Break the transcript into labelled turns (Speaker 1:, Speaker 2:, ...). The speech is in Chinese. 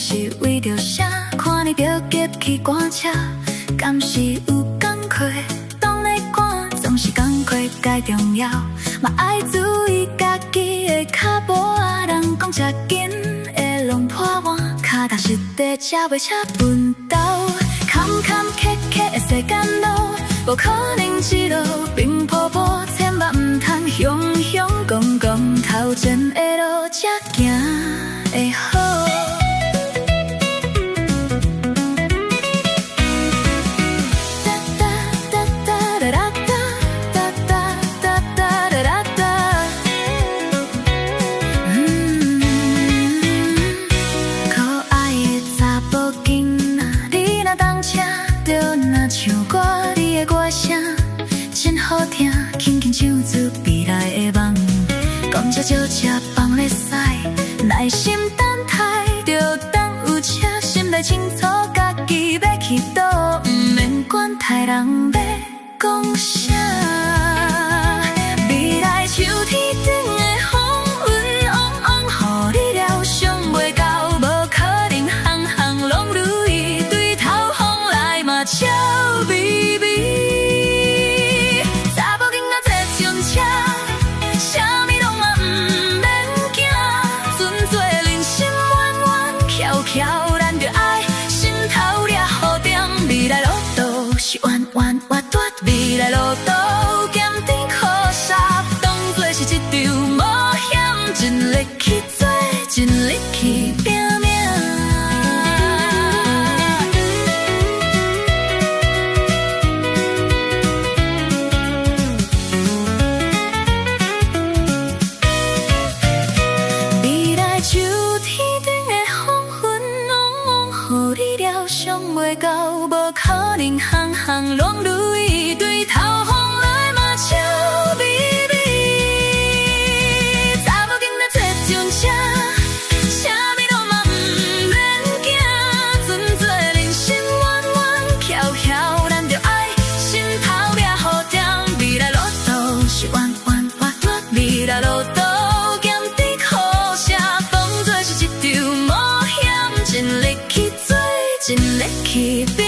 Speaker 1: 是为着啥？看你着急去赶车，敢是有感慨？当咧赶，总是感慨介重要，嘛爱注意家己的脚步啊。人讲遮紧会弄破碗，脚踏实地才袂车笨斗。坎坎坷坷的世间路，无可能一路平铺铺，千万唔通雄雄公公，头前的路才行会好。可爱的查某囡仔，你若动车，就若唱歌，你的歌声真好听，轻轻唱出未来的梦。讲这少车放咧驶，耐心等待，就当有车，心内清楚家己要去倒，唔免管他人要讲啥。未来秋天顶的风云往往，乎你了想袂到，无可能行行拢如意，对头风来嘛笑眯眯。查某囡仔坐上车，啥物拢嘛唔免惊，纯做人生弯弯翘翘，咱着爱心头抓好点。未来路途是弯弯弯弯，未来路途咸甜苦涩，当作是一场冒险，尽力去做，尽力去拼命。未来秋天顶的风云往往，乎你了想袂到，无可能行行拢如意，对头风来嘛笑眯眯。查某囡仔坐上车，啥物拢嘛唔免惊，纯做人生弯弯翘翘，咱着爱心头抓好点。未来路途是弯弯弯弯，未来路途咸甜苦涩，当作是一场冒险，尽力去做，尽力去拼。